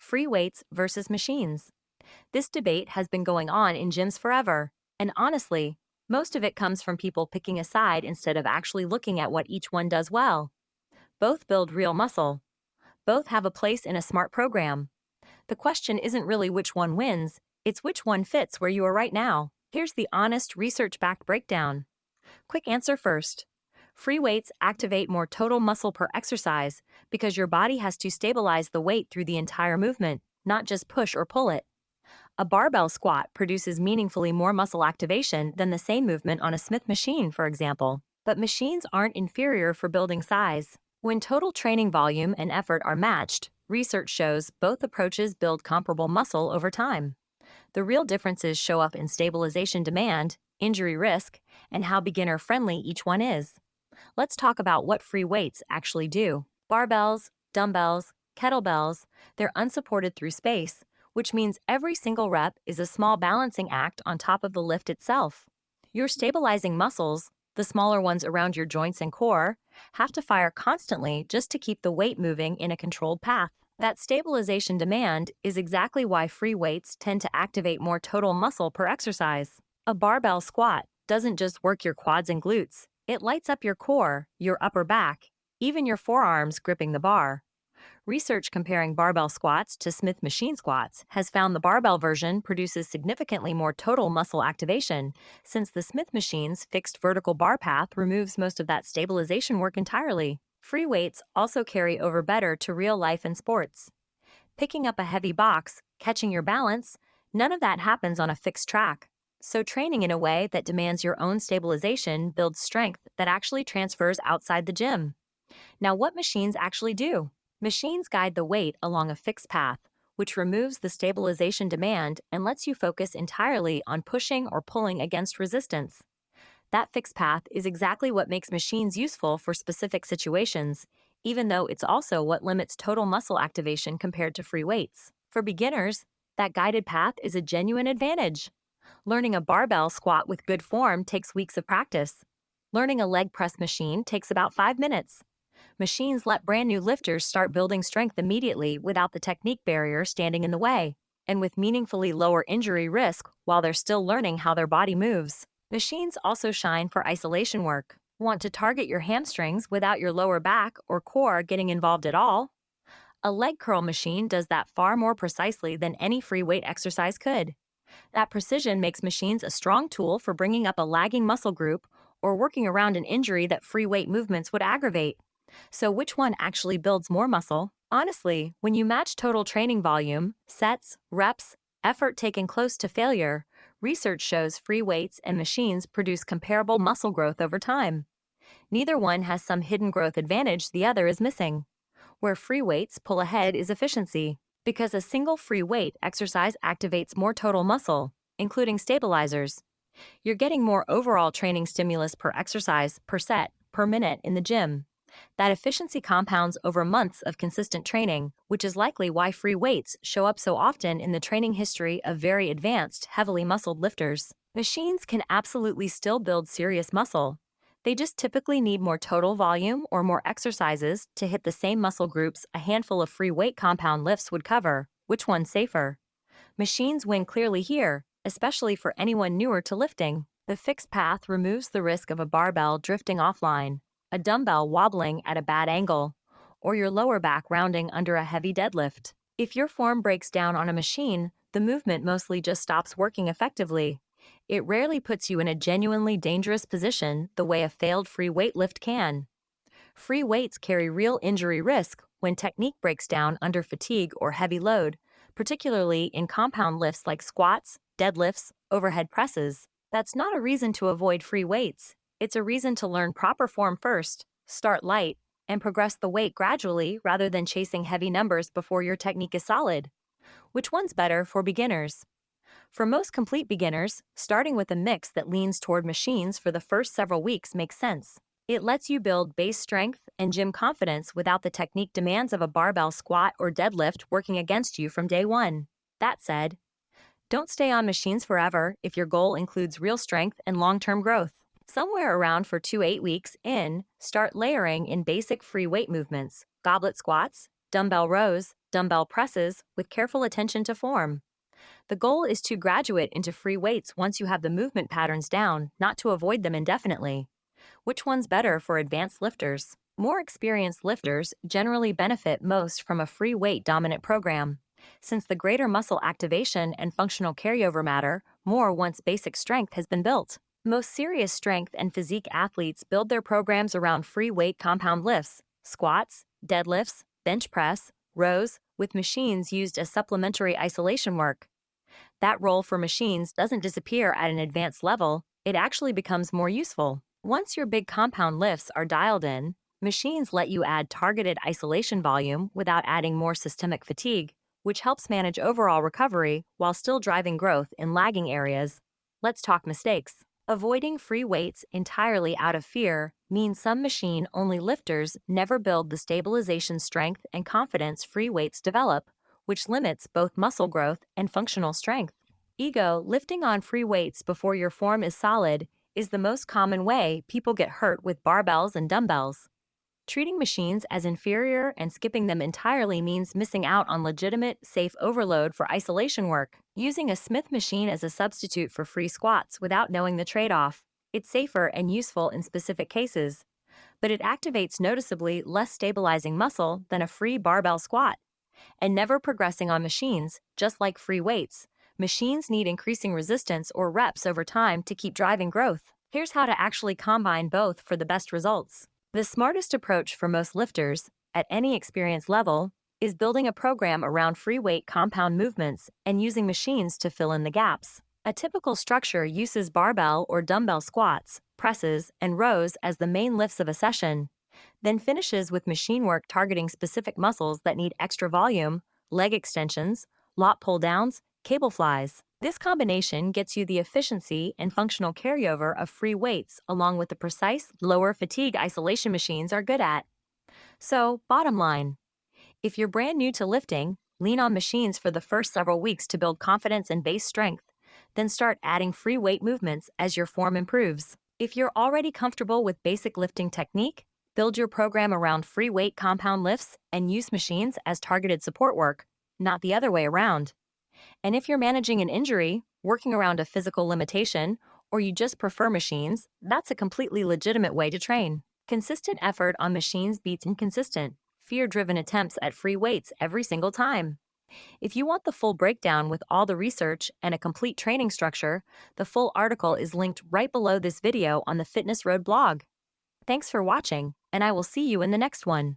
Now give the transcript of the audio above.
free weights versus machines. This debate has been going on in gyms forever, and honestly, most of it comes from people picking a side instead of actually looking at what each one does well. Both build real muscle. Both have a place in a smart program. The question isn't really which one wins, it's which one fits where you are right now. Here's the honest, research-backed breakdown. Quick answer first. Free weights activate more total muscle per exercise because your body has to stabilize the weight through the entire movement, not just push or pull it. A barbell squat produces meaningfully more muscle activation than the same movement on a Smith machine, for example. But machines aren't inferior for building size. When total training volume and effort are matched, research shows both approaches build comparable muscle over time. The real differences show up in stabilization demand, injury risk, and how beginner-friendly each one is. Let's talk about what free weights actually do. Barbells, dumbbells, kettlebells, they're unsupported through space, which means every single rep is a small balancing act on top of the lift itself. Your stabilizing muscles, the smaller ones around your joints and core, have to fire constantly just to keep the weight moving in a controlled path. That stabilization demand is exactly why free weights tend to activate more total muscle per exercise. A barbell squat doesn't just work your quads and glutes, it lights up your core, your upper back, even your forearms gripping the bar. Research comparing barbell squats to Smith machine squats has found the barbell version produces significantly more total muscle activation, since the Smith machine's fixed vertical bar path removes most of that stabilization work entirely. Free weights also carry over better to real life and sports. Picking up a heavy box, catching your balance, none of that happens on a fixed track. So training in a way that demands your own stabilization builds strength that actually transfers outside the gym. Now, what machines actually do? Machines guide the weight along a fixed path, which removes the stabilization demand and lets you focus entirely on pushing or pulling against resistance. That fixed path is exactly what makes machines useful for specific situations, even though it's also what limits total muscle activation compared to free weights. For beginners, that guided path is a genuine advantage. Learning a barbell squat with good form takes weeks of practice. Learning a leg press machine takes about 5 minutes. Machines let brand new lifters start building strength immediately without the technique barrier standing in the way, and with meaningfully lower injury risk while they're still learning how their body moves. Machines also shine for isolation work. Want to target your hamstrings without your lower back or core getting involved at all? A leg curl machine does that far more precisely than any free weight exercise could. That precision makes machines a strong tool for bringing up a lagging muscle group or working around an injury that free weight movements would aggravate. So which one actually builds more muscle? Honestly, when you match total training volume, sets, reps, effort taken close to failure, research shows free weights and machines produce comparable muscle growth over time. Neither one has some hidden growth advantage the other is missing. Where free weights pull ahead is efficiency, because a single free weight exercise activates more total muscle, including stabilizers. You're getting more overall training stimulus per exercise, per set, per minute in the gym. That efficiency compounds over months of consistent training, which is likely why free weights show up so often in the training history of very advanced, heavily muscled lifters. Machines can absolutely still build serious muscle. They just typically need more total volume or more exercises to hit the same muscle groups a handful of free weight compound lifts would cover. Which one's safer? Machines win clearly here, especially for anyone newer to lifting. The fixed path removes the risk of a barbell drifting offline, a dumbbell wobbling at a bad angle, or your lower back rounding under a heavy deadlift. If your form breaks down on a machine, the movement mostly just stops working effectively. It rarely puts you in a genuinely dangerous position the way a failed free weight lift can. Free weights carry real injury risk when technique breaks down under fatigue or heavy load, particularly in compound lifts like squats, deadlifts, overhead presses. That's not a reason to avoid free weights. It's a reason to learn proper form first, start light, and progress the weight gradually rather than chasing heavy numbers before your technique is solid. Which one's better for beginners? For most complete beginners, starting with a mix that leans toward machines for the first several weeks makes sense. It lets you build base strength and gym confidence without the technique demands of a barbell squat or deadlift working against you from day one. That said, don't stay on machines forever if your goal includes real strength and long-term growth. Somewhere around for 2 to 8 weeks in, start layering in basic free weight movements, goblet squats, dumbbell rows, dumbbell presses, with careful attention to form. The goal is to graduate into free weights once you have the movement patterns down, not to avoid them indefinitely. Which one's better for advanced lifters? More experienced lifters generally benefit most from a free weight dominant program, since the greater muscle activation and functional carryover matter more once basic strength has been built. Most serious strength and physique athletes build their programs around free weight compound lifts, squats, deadlifts, bench press, rows, with machines used as supplementary isolation work. That role for machines doesn't disappear at an advanced level, it actually becomes more useful. Once your big compound lifts are dialed in, machines let you add targeted isolation volume without adding more systemic fatigue, which helps manage overall recovery while still driving growth in lagging areas. Let's talk mistakes. Avoiding free weights entirely out of fear means some machine-only lifters never build the stabilization strength and confidence free weights develop, which limits both muscle growth and functional strength. Lifting on free weights before your form is solid is the most common way people get hurt with barbells and dumbbells. Treating machines as inferior and skipping them entirely means missing out on legitimate, safe overload for isolation work. Using a Smith machine as a substitute for free squats without knowing the trade-off. It's safer and useful in specific cases, but it activates noticeably less stabilizing muscle than a free barbell squat. And never progressing on machines, just like free weights. Machines need increasing resistance or reps over time to keep driving growth. Here's how to actually combine both for the best results. The smartest approach for most lifters, at any experience level, is building a program around free weight compound movements and using machines to fill in the gaps. A typical structure uses barbell or dumbbell squats, presses, and rows as the main lifts of a session, then finishes with machine work targeting specific muscles that need extra volume, leg extensions, lot pull-downs, cable flies. This combination gets you the efficiency and functional carryover of free weights along with the precise, lower fatigue isolation machines are good at. So, bottom line, if you're brand new to lifting, lean on machines for the first several weeks to build confidence and base strength, then start adding free weight movements as your form improves. If you're already comfortable with basic lifting technique, build your program around free weight compound lifts and use machines as targeted support work, not the other way around. And if you're managing an injury, working around a physical limitation, or you just prefer machines, that's a completely legitimate way to train. Consistent effort on machines beats inconsistent, fear-driven attempts at free weights every single time. If you want the full breakdown with all the research and a complete training structure, the full article is linked right below this video on the Fitness Road blog. Thanks for watching, and I will see you in the next one.